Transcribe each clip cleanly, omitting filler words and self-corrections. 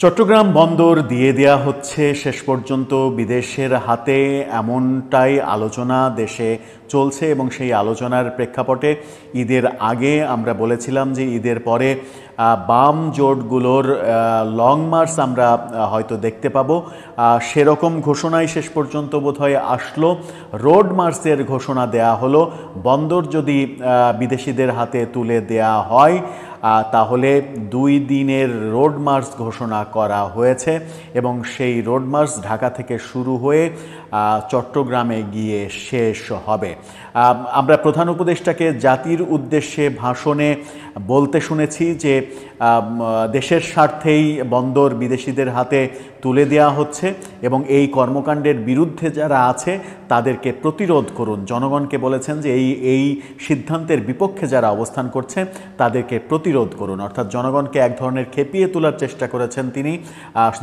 চট্টগ্রাম বন্দর দিয়ে দেয়া হচ্ছে শেষ পর্যন্ত বিদেশের হাতে, এমনটাই আলোচনা দেশে চলছে এবং সেই আলোচনার প্রেক্ষাপটে ঈদের আগে আমরা বলেছিলাম যে ঈদের পরে বাম জোটগুলোর লং মার্চ আমরা হয়তো দেখতে পাবো। সেরকম ঘোষণাই শেষ পর্যন্ত বোধহয় আসলো। রোড মার্চের ঘোষণা দেয়া হলো। বন্দর যদি বিদেশিদের হাতে তুলে দেয়া হয় তাহলে 2 দিনের রোড মার্চ ঘোষণা করা হয়েছে এবং সেই রোড মার্চ ঢাকা থেকে শুরু হয়ে চট্টগ্রামে গিয়ে শেষ হবে। আমরা প্রধান উপদেষ্টাকে জাতির উদ্দেশ্যে ভাষণে বলতে শুনেছি যে দেশের স্বার্থেই বন্দর বিদেশিদের হাতে তুলে দেওয়া হচ্ছে এবং এই কর্মকাণ্ডের বিরুদ্ধে যারা আছে তাদেরকে প্রতিরোধ করুন। জনগণকে বলেছেন যে এই সিদ্ধান্তের বিপক্ষে যারা অবস্থান করছে তাদেরকে প্রতিরোধ করুন, অর্থাৎ জনগণকে এক ধরনের খেপিয়ে তোলার চেষ্টা করেছেন তিনি।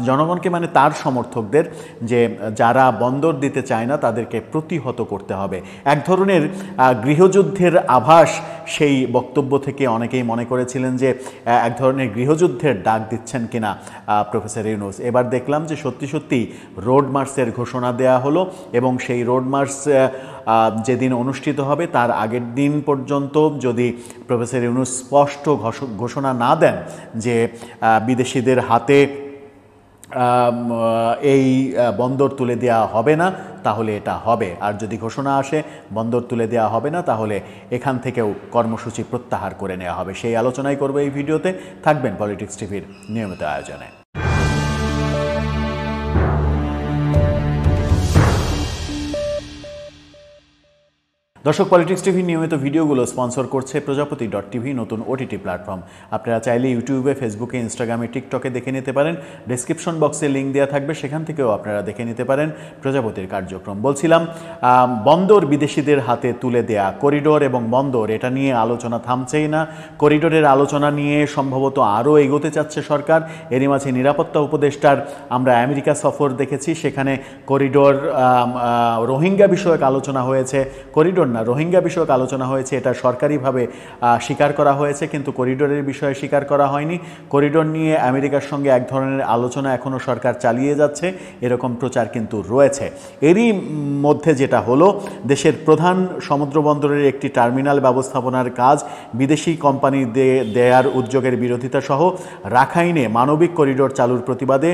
জনগণকে মানে তার সমর্থকদের, যে যারা বন্দর দিতে চায় না তাদেরকে প্রতিহত করতে হবে। এক ধরনের গৃহযুদ্ধের আভাস সেই বক্তব্য থেকে অনেকেই মনে করেছিলেন যে এক ধরনের গৃহযুদ্ধের ডাক দিচ্ছেন কিনা প্রফেসর ইউনূস। এবার দেখলাম যে সত্যি সত্যি রোড মার্চের ঘোষণা দেয়া হলো এবং সেই রোড মার্চ যেদিন অনুষ্ঠিত হবে তার আগের দিন পর্যন্ত যদি প্রফেসর ইউনূস স্পষ্ট ঘোষণা না দেন যে বিদেশিদের হাতে এই বন্দর তুলে দেওয়া হবে না, তাহলে এটা হবে। আর যদি ঘোষণা আসে বন্দর তুলে দেওয়া হবে না, তাহলে এখান থেকেও কর্মসূচি প্রত্যাহার করে নেওয়া হবে। সেই আলোচনাই করবে এই ভিডিওতে। থাকবেন পলিটিক্স টিভির নিয়মিত আয়োজনে। দর্শক, পলিটিক্স টিভির নিয়মিত ভিডিওগুলো স্পন্সর করছে প্রজাপতি.tv, নতুন ওটিটি প্ল্যাটফর্ম। আপনারা চাইলে ইউটিউবে, ফেসবুকে, ইনস্টাগ্রামে, টিকটকে দেখে নিতে পারেন। ডেসক্রিপশন বক্সে লিঙ্ক দেওয়া থাকবে, সেখান থেকেও আপনারা দেখে নিতে পারেন প্রজাপতির কার্যক্রম। বলছিলাম, বন্দর বিদেশিদের হাতে তুলে দেয়া, করিডোর এবং বন্দর, এটা নিয়ে আলোচনা থামছেই না। করিডোরের আলোচনা নিয়ে সম্ভবত আরও এগোতে চাচ্ছে সরকার। এরই মাঝে নিরাপত্তা উপদেষ্টার আমরা আমেরিকা সফর দেখেছি, সেখানে করিডোর, রোহিঙ্গা বিষয়ক আলোচনা হয়েছে। করিডোর না, রোহিঙ্গা বিষয়ক আলোচনা হয়েছে, এটা সরকারিভাবে স্বীকার করা হয়েছে, কিন্তু করিডোরের বিষয়ে স্বীকার করা হয়নি। করিডোর নিয়ে আমেরিকার সঙ্গে এক ধরনের আলোচনা এখনও সরকার চালিয়ে যাচ্ছে, এরকম প্রচার কিন্তু রয়েছে। এরই মধ্যে যেটা হলো, দেশের প্রধান সমুদ্র বন্দরের একটি টার্মিনাল ব্যবস্থাপনার কাজ বিদেশি কোম্পানি দেয়ার উদ্যোগের বিরোধিতা সহ রাখাইনে মানবিক করিডোর চালুর প্রতিবাদে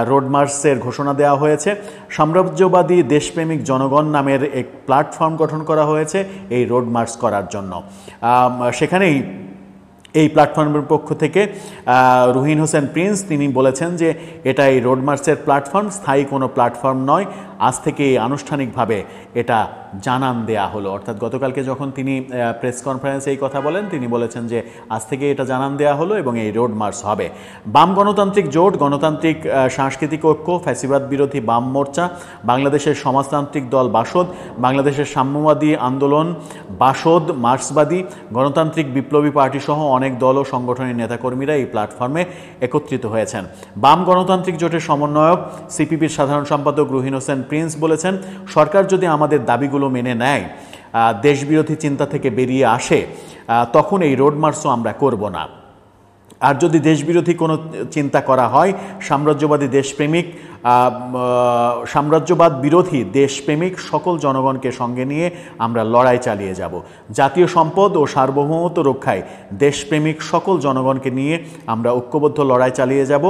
রোড মার্চের ঘোষণা দেওয়া হয়েছে। সাম্রাজ্যবাদী দেশপ্রেমিক জনগণ নামের এক প্ল্যাটফর্ম গঠন করা হয়েছে এই রোড মার্চ করার জন্য। সেখানেই এই প্ল্যাটফর্মের পক্ষ থেকে রুহিন হোসেন প্রিন্স তিনি বলেছেন যে এটা এই রোড মার্চের প্ল্যাটফর্ম, স্থায়ী কোনো প্ল্যাটফর্ম নয়। আজ থেকে আনুষ্ঠানিকভাবে এটা জানান দেয়া হলো। অর্থাৎ গতকালকে যখন তিনি প্রেস কনফারেন্সে এই কথা বলেন, তিনি বলেছেন যে আজ থেকে এটা জানান দেয়া হলো এবং এই রোড মার্চ হবে। বাম গণতান্ত্রিক জোট, গণতান্ত্রিক সাংস্কৃতিক ঐক্য, ফ্যাসিবাদ বিরোধী বাম মোর্চা, বাংলাদেশের সমাজতান্ত্রিক দল বাসদ, বাংলাদেশের সাম্যবাদী আন্দোলন বাসদ, মার্ক্সবাদী, গণতান্ত্রিক বিপ্লবী পার্টি সহ অনেক দল ও সংগঠনের নেতাকর্মীরা এই প্ল্যাটফর্মে একত্রিত হয়েছেন। বাম গণতান্ত্রিক জোটের সমন্বয়ক সিপিবির সাধারণ সম্পাদক রুহিন হোসেন প্রিন্স বলেছেন, সরকার যদি আমাদের দাবিগুলো মেনে নেয়, দেশবিরোধী চিন্তা থেকে বেরিয়ে আসে, তখন এই রোড মার্চও আমরা করব না। আর যদি দেশবিরোধী কোনো চিন্তা করা হয়, সাম্রাজ্যবাদ বিরোধী দেশপ্রেমিক সকল জনগণকে সঙ্গে নিয়ে আমরা লড়াই চালিয়ে যাব। জাতীয় সম্পদ ও সার্বভৌমত্ব রক্ষায় দেশপ্রেমিক সকল জনগণকে নিয়ে আমরা ঐক্যবদ্ধ লড়াই চালিয়ে যাব।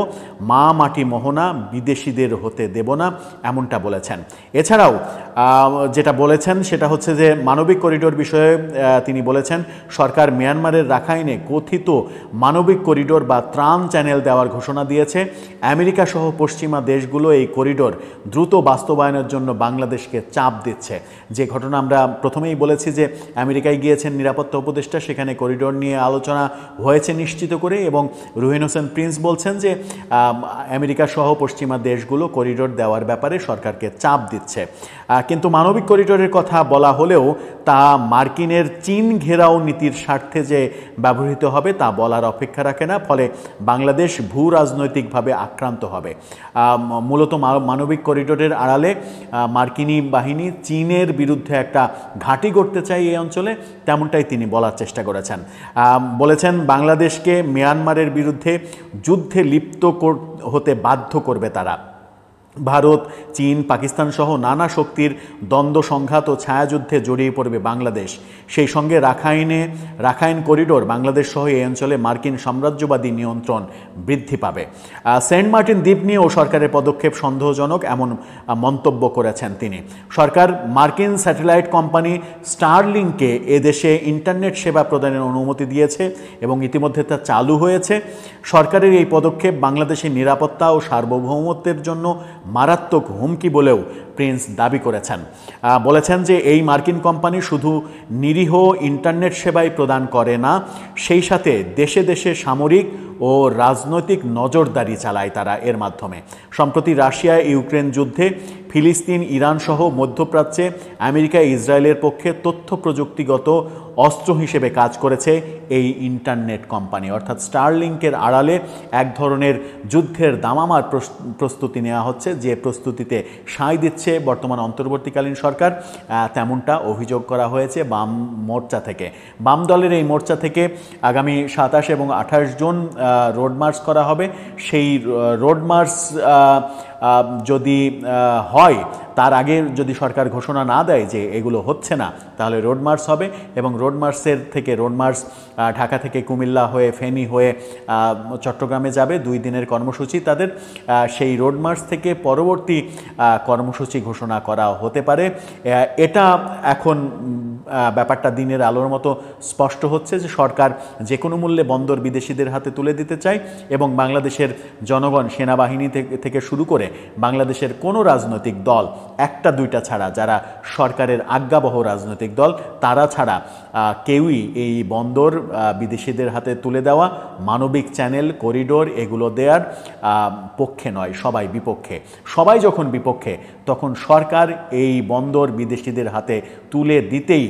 মা মাটি মোহনা বিদেশিদের হতে দেব না, এমনটা বলেছেন। এছাড়াও যেটা বলেছেন সেটা হচ্ছে যে মানবিক করিডোর বিষয়ে তিনি বলেছেন, সরকার মিয়ানমারের রাখাইনে কথিত মানবিক করিডোর বা ত্রাণ চ্যানেল দেওয়ার ঘোষণা দিয়েছে। আমেরিকা সহ পশ্চিমা দেশগুলো এই করিডোর দ্রুত বাস্তবায়নের জন্য বাংলাদেশকে চাপ দিচ্ছে। যে ঘটনা আমরা প্রথমেই বলেছি যে আমেরিকায় গিয়েছেন নিরাপত্তা উপদেষ্টা, সেখানে করিডোর নিয়ে আলোচনা হয়েছে নিশ্চিত করে, এবং রুহিন হোসেন প্রিন্স বলছেন যে আমেরিকা সহ পশ্চিমা দেশগুলো করিডোর দেওয়ার ব্যাপারে সরকারকে চাপ দিচ্ছে। কিন্তু মানবিক করিডোরের কথা বলা হলেও তা মার্কিনের চীন ঘেরাও নীতির স্বার্থে যে ব্যবহৃত হবে তা বলার অপেক্ষা রাখে না, ফলে বাংলাদেশ ভূ রাজনৈতিকভাবে আক্রান্ত হবে। মূলত মানবিক করিডোরের আড়ালে মার্কিনী বাহিনী চীনের বিরুদ্ধে একটা ঘাঁটি করতে চায় এই অঞ্চলে, তেমনটাই তিনি বলার চেষ্টা করেছেন। বলেছেন বাংলাদেশকে মিয়ানমারের বিরুদ্ধে যুদ্ধে লিপ্ত হতে বাধ্য করবে তারা। ভারত, চীন, পাকিস্তান সহ নানা শক্তির দ্বন্দ্ব সংঘাত ও ছায়াযুদ্ধে জড়িয়ে পড়বে বাংলাদেশ। সেই সঙ্গে রাখাইন করিডোর বাংলাদেশ সহ এই অঞ্চলে মার্কিন সাম্রাজ্যবাদী নিয়ন্ত্রণ বৃদ্ধি পাবে। সেন্ট মার্টিন দ্বীপ নিয়েও সরকারের পদক্ষেপ সন্দেহজনক এমন মন্তব্য করেছেন তিনি। সরকার মার্কিন স্যাটেলাইট কোম্পানি স্টারলিংকে এদেশে ইন্টারনেট সেবা প্রদানের অনুমতি দিয়েছে এবং ইতিমধ্যে তা চালু হয়েছে। সরকারের এই পদক্ষেপ বাংলাদেশের নিরাপত্তা ও সার্বভৌমত্বের জন্য মারাত্মক হুমকি বলেও প্রিন্স দাবি করেছেন। বলেছেন যে এই মার্কিন কোম্পানি শুধু নিরীহ ইন্টারনেট সেবাই প্রদান করে না, সেই সাথে দেশে দেশে সামরিক ও রাজনৈতিক নজরদারি চালায় তারা এর মাধ্যমে। সম্প্রতি রাশিয়া ইউক্রেন যুদ্ধে ফিলিস্তিন, ইরান সহ মধ্যপ্রাচ্যে আমেরিকা ইসরায়েলের পক্ষে তথ্য প্রযুক্তিগত অস্ত্র হিসেবে কাজ করেছে এই ইন্টারনেট কোম্পানি। অর্থাৎ স্টারলিংকের আড়ালে এক ধরনের যুদ্ধের দামামার প্রস্তুতি নেওয়া হচ্ছে, যে প্রস্তুতিতে সায় দিচ্ছে বর্তমান অন্তর্বর্তীকালীন সরকার, তেমনটা অভিযোগ করা হয়েছে বাম মোর্চা থেকে। বাম দলের এই মোর্চা থেকে আগামী 27 এবং 28 জুন রোড মার্চ করা হবে। সেই রোড মার্চ যদি হয়, তার আগে যদি সরকার ঘোষণা না দেয় যে এগুলো হচ্ছে না, তাহলে রোড মার্চ হবে এবং রোড মার্চের থেকে রোড মার্চ ঢাকা থেকে কুমিল্লা হয়ে ফেনী হয়ে চট্টগ্রামে যাবে। 2 দিনের কর্মসূচি তাদের। সেই রোড মার্চ থেকে পরবর্তী কর্মসূচি ঘোষণা করা হতে পারে। এটা এখন ব্যাপারটা দিনের আলোর মতো স্পষ্ট হচ্ছে যে সরকার যে কোনো মূল্যে বন্দর বিদেশিদের হাতে তুলে দিতে চায় এবং বাংলাদেশের জনগণ, সেনাবাহিনী থেকে শুরু করে বাংলাদেশের কোনো রাজনৈতিক দল, একটা দুইটা ছাড়া, যারা সরকারের আজ্ঞাবহ রাজনৈতিক দল, তারা ছাড়া কেউই এই বন্দর বিদেশিদের হাতে তুলে দেওয়া, মানবিক চ্যানেল, করিডোর এগুলো দেওয়ার পক্ষে নয়, সবাই বিপক্ষে। সবাই যখন বিপক্ষে, তখন সরকার এই বন্দর বিদেশিদের হাতে তুলে দিতেই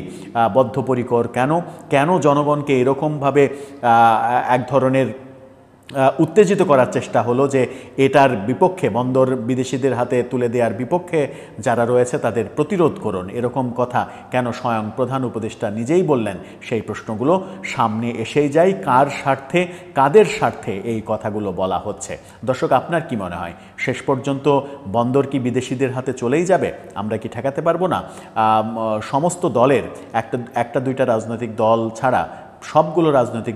বদ্ধপরিকর। কেন জনগণকে এরকমভাবে এক ধরনের উত্তেজিত করার চেষ্টা হলো যে এটার বিপক্ষে, বন্দর বিদেশিদের হাতে তুলে দেওয়ার বিপক্ষে যারা রয়েছে তাদের প্রতিরোধ করুন, এরকম কথা কেন স্বয়ং প্রধান উপদেষ্টা নিজেই বললেন? সেই প্রশ্নগুলো সামনে এসেই যায়। কার স্বার্থে, কাদের স্বার্থে এই কথাগুলো বলা হচ্ছে? দর্শক, আপনার কি মনে হয় শেষ পর্যন্ত বন্দর কি বিদেশিদের হাতে চলেই যাবে? আমরা কি ঠেকাতে পারবো না? সমস্ত দলের, একটা দুইটা রাজনৈতিক দল ছাড়া সবগুলো রাজনৈতিক